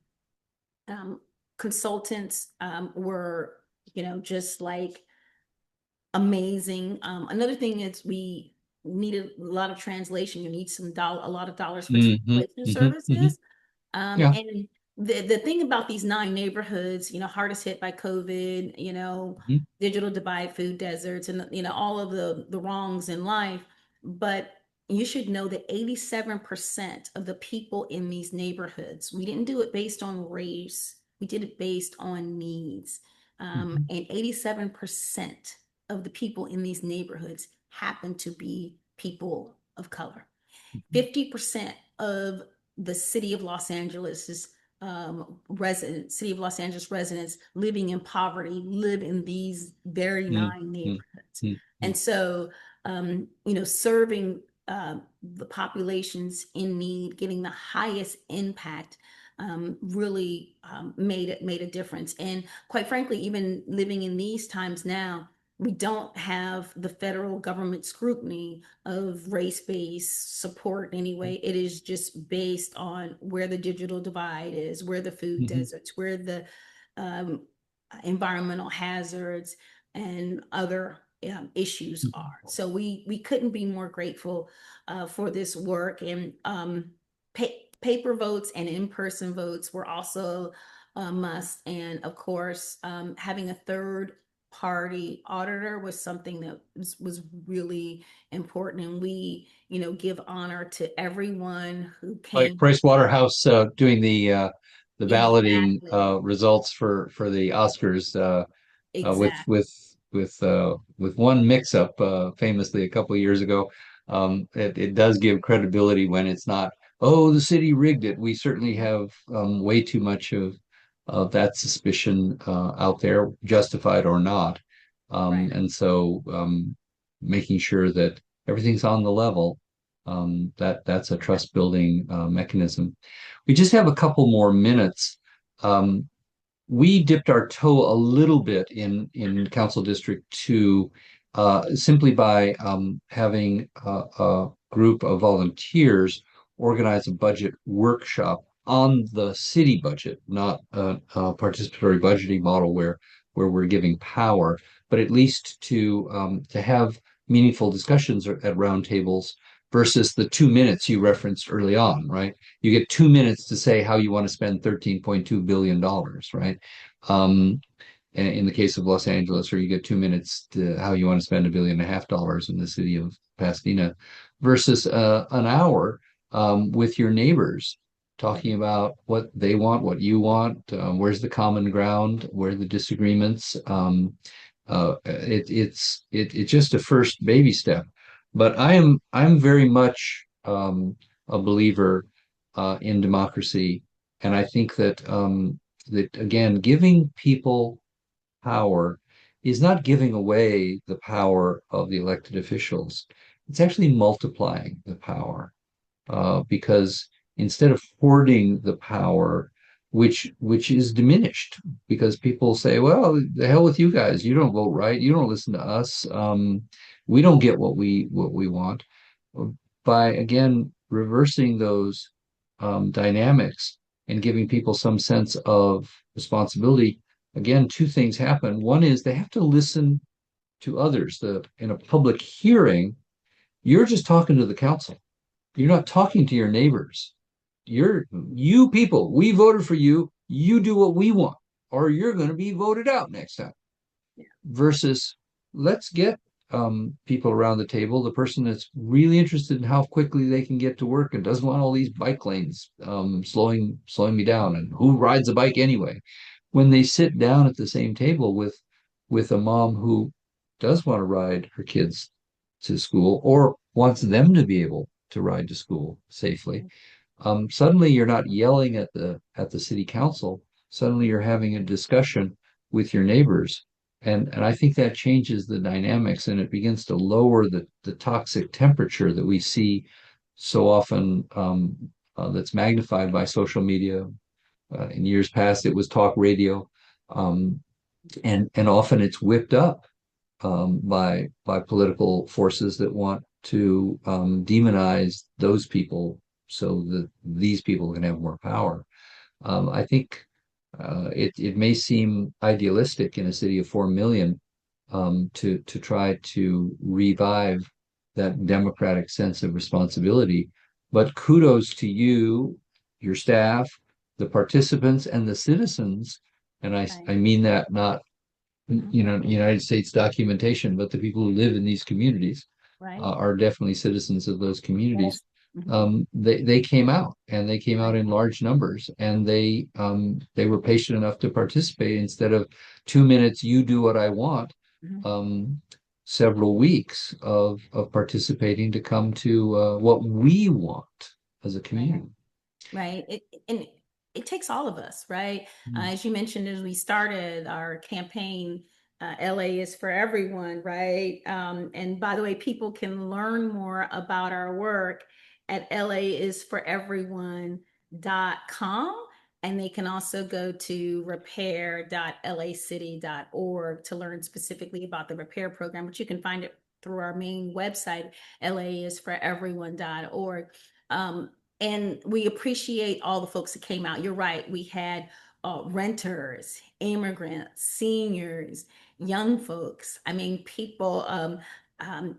um, Consultants were, just like amazing. Another thing is we needed a lot of translation. You need a lot of dollars for mhm, translation mhm, mhm. services. Yeah. And the thing about these 9 neighborhoods, hardest hit by COVID, Mhm, digital divide, food deserts, and all of the wrongs in life. But you should know that 87% of the people in these neighborhoods, we didn't do it based on race, we did it based on needs. mhm, And 87% of the people in these neighborhoods happen to be people of color. mhm, 50% of the city of Los Angeles's residents, City of Los Angeles residents living in poverty, live in these very mm, nine mm, neighborhoods. mm, And mm. so, serving the populations in need, getting the highest impact, really made a difference. And quite frankly, even living in these times now, we don't have the federal government scrutiny of race-based support anyway. It is just based on where the digital divide is, where the food Mhm. deserts, where the um, environmental hazards and other issues are. So we couldn't be more grateful for this work. And pa paper votes and in-person votes were also a must. And of course, having a third party auditor was something that was really important. And we, give honor to everyone who Like came. Price Waterhouse doing the balloting Exactly. results for the Oscars with Exactly. with one mix-up famously a couple of years ago. It does give credibility when it's not, oh, the city rigged it. We certainly have way too much of that suspicion out there, justified or not. Right. And so making sure that everything's on the level, that's a trust building mechanism. We just have a couple more minutes. Um, we dipped our toe a little bit in Council District 2 simply by having a group of volunteers organize a budget workshop on the city budget, not a participatory budgeting model where we're giving power, but at least to have meaningful discussions at roundtables versus the 2 minutes you referenced early on, right? You get 2 minutes to say how you want to spend $13.2 billion, right? Um, in the case of Los Angeles, or you get 2 minutes to how you want to spend $1.5 billion in the city of Pasadena versus an hour with your neighbors talking about what they want, what you want, where's the common ground, where are the disagreements. It's just a first baby step, but I'm very much a believer in democracy, and I think that again, giving people power is not giving away the power of the elected officials. It's actually multiplying the power because instead of hoarding the power, which is diminished because people say, "Well, the hell with you guys! You don't vote right. You don't listen to us. We don't get what we want." By again reversing those dynamics and giving people some sense of responsibility, again, two things happen. One is they have to listen to others. In a public hearing, you're just talking to the council. You're not talking to your neighbors. You people, we voted for you. You do what we want, or you're going to be voted out next time. Versus, let's get people around the table. The person that's really interested in how quickly they can get to work and doesn't want all these bike lanes slowing me down, and who rides a bike anyway. When they sit down at the same table with a mom who does want to ride her kids to school or wants them to be able to ride to school safely, suddenly you're not yelling at the city council. Suddenly you're having a discussion with your neighbors. And I think that changes the dynamics and it begins to lower the toxic temperature that we see so often that's magnified by social media. In years past, it was talk radio. Um, and often it's whipped up by political forces that want to demonize those people so that these people can have more power. I think it may seem idealistic in a city of 4 million to try to revive that democratic sense of responsibility. But kudos to you, your staff, the participants, and the citizens. And Right. I mean that not Mhm. United States documentation, but the people who live in these communities Right. are definitely citizens of those communities. Yes. Mhm. They came out and they came out Right. in large numbers and they were patient enough to participate instead of 2 minutes, you do what I want, Mhm. um, several weeks of participating to come to what we want as a Right. community. Right. And it takes all of us, right? Mm. As you mentioned, as we started our campaign, LA is for everyone, right? And by the way, people can learn more about our work at laisforeveryone.com. And they can also go to repair.lacity.org to learn specifically about the repair program, but you can find it through our main website, laisforeveryone.org. And we appreciate all the folks that came out. You're right. We had renters, immigrants, seniors, young folks. I mean, people,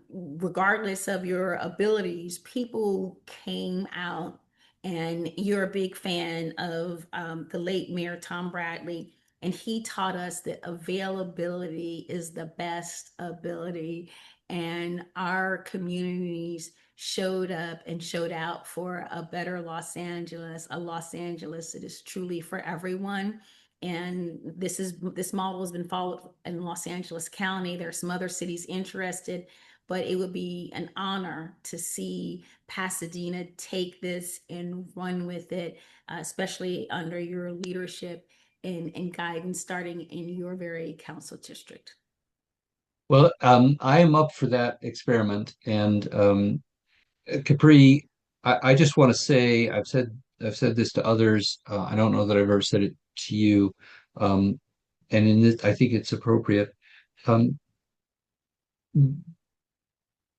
regardless of your abilities, people came out. And you're a big fan of the late Mayor Tom Bradley. And he taught us that availability is the best ability. And our communities showed up and showed out for a better a Los Angeles that is truly for everyone. And this model has been followed in Los Angeles County. There are some other cities interested, but it would be an honor to see Pasadena take this and run with it, especially under your leadership and guidance starting in your very council district. Well, I am up for that experiment, and Capri, I just want to say I've said this to others. I don't know that I've ever said it to you, um, and in this, I think it's appropriate. Um,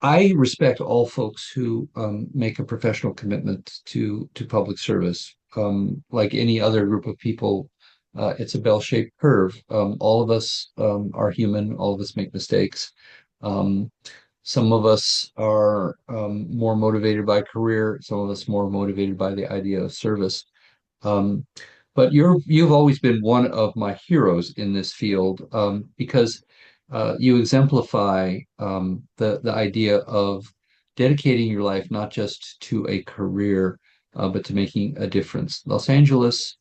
I respect all folks who make a professional commitment to public service. Like any other group of people, it's a bell-shaped curve. All of us are human. All of us make mistakes. Um, some of us are more motivated by career. Some of us more motivated by the idea of service. Um, but you've always been one of my heroes in this field because you exemplify the idea of dedicating your life not just to a career but to making a difference. Los Angeles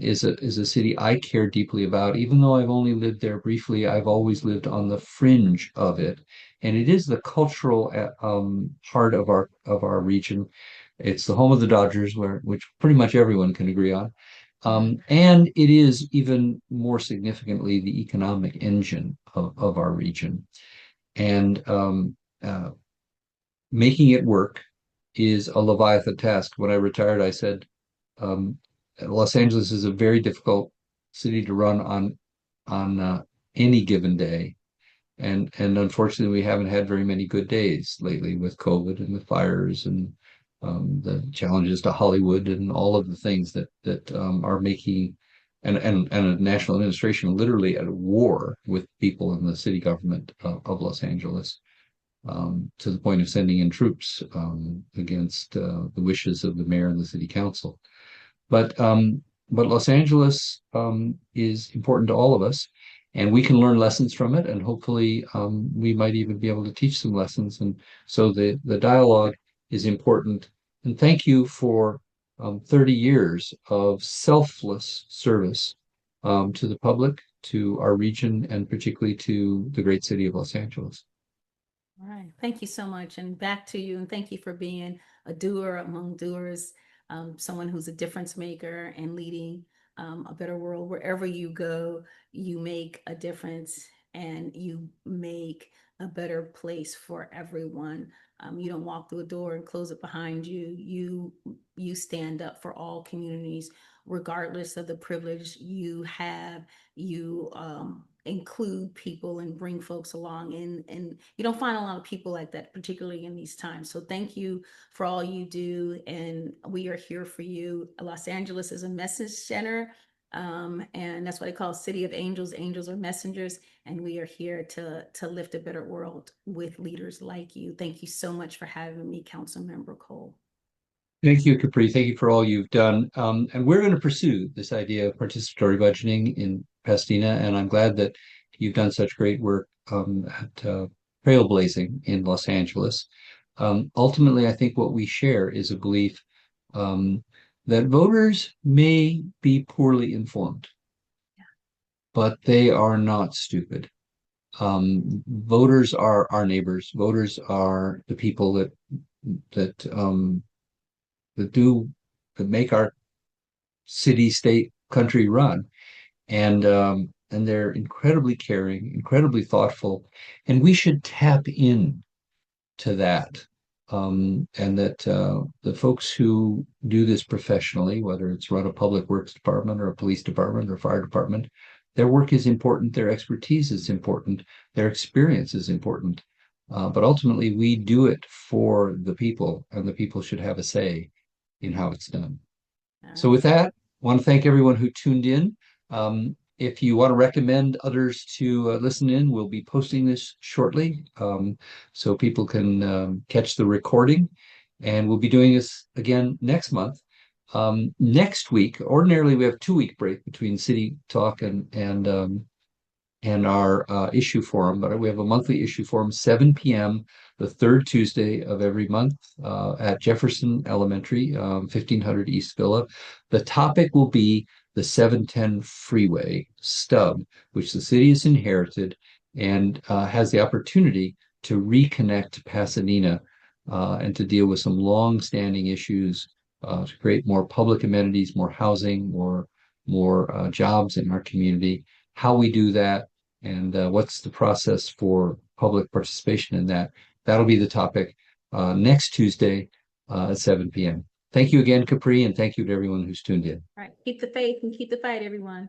is a city I care deeply about. Even though I've only lived there briefly, I've always lived on the fringe of it, and it is the cultural heart of our region. It's the home of the Dodgers, which pretty much everyone can agree on. And it is even more significantly the economic engine of our region. And making it work is a Leviathan task. When I retired, I said, um, Los Angeles is a very difficult city to run on any given day. And unfortunately, we haven't had very many good days lately with COVID and the fires and the challenges to Hollywood and all of the things that are making and a national administration literally at war with people in the city government of Los Angeles to the point of sending in troops against the wishes of the mayor and the city council. But but Los Angeles is important to all of us, and we can learn lessons from it, and hopefully we might even be able to teach some lessons. And so the dialogue is important. And thank you for 30 years of selfless service to the public, to our region, and particularly to the great city of Los Angeles. All right. Thank you so much. And back to you. And thank you for being a doer among doers, someone who's a difference maker and leading a better world. Wherever you go, you make a difference and you make a better place for everyone. You don't walk through a door and close it behind you. You stand up for all communities, regardless of the privilege you have. You include people and bring folks along, and you don't find a lot of people like that, particularly in these times. So thank you for all you do, and we are here for you. Los Angeles is a message center, and that's what I call City of Angels. Angels are messengers, and we are here to lift a better world with leaders like you. Thank you so much for having me, Council Member Cole. Thank you, Capri. Thank you for all you've done. And we're going to pursue this idea of participatory budgeting in Pasadena. And I'm glad that you've done such great work at Trailblazing in Los Angeles. Ultimately, I think what we share is a belief um, that voters may be poorly informed, but they are not stupid. Voters are our neighbors. Voters are the people that that do that make our city, state, country run. And they're incredibly caring, incredibly thoughtful, and we should tap in to that. And that the folks who do this professionally, whether it's run a public works department or a police department or fire department, their work is important, their expertise is important, their experience is important. But ultimately, we do it for the people, and the people should have a say in how it's done. All So right. with that, I want to thank everyone who tuned in. If you want to recommend others to listen in, we'll be posting this shortly, so people can catch the recording. And we'll be doing this again next month. Next week, ordinarily we have 2 week break between City Talk and our issue forum, but we have a monthly issue forum, 7 p.m., the third Tuesday of every month at Jefferson Elementary, 1500 East Villa. The topic will be the 710 freeway stub, which the city has inherited and has the opportunity to reconnect Pasadena and to deal with some long-standing issues to create more public amenities, more housing, more jobs in our community. How we do that and what's the process for public participation in that. That'll be the topic next Tuesday at 7 p.m. Thank you again, Capri, and thank you to everyone who's tuned in. All right. Keep the faith and keep the fight, everyone.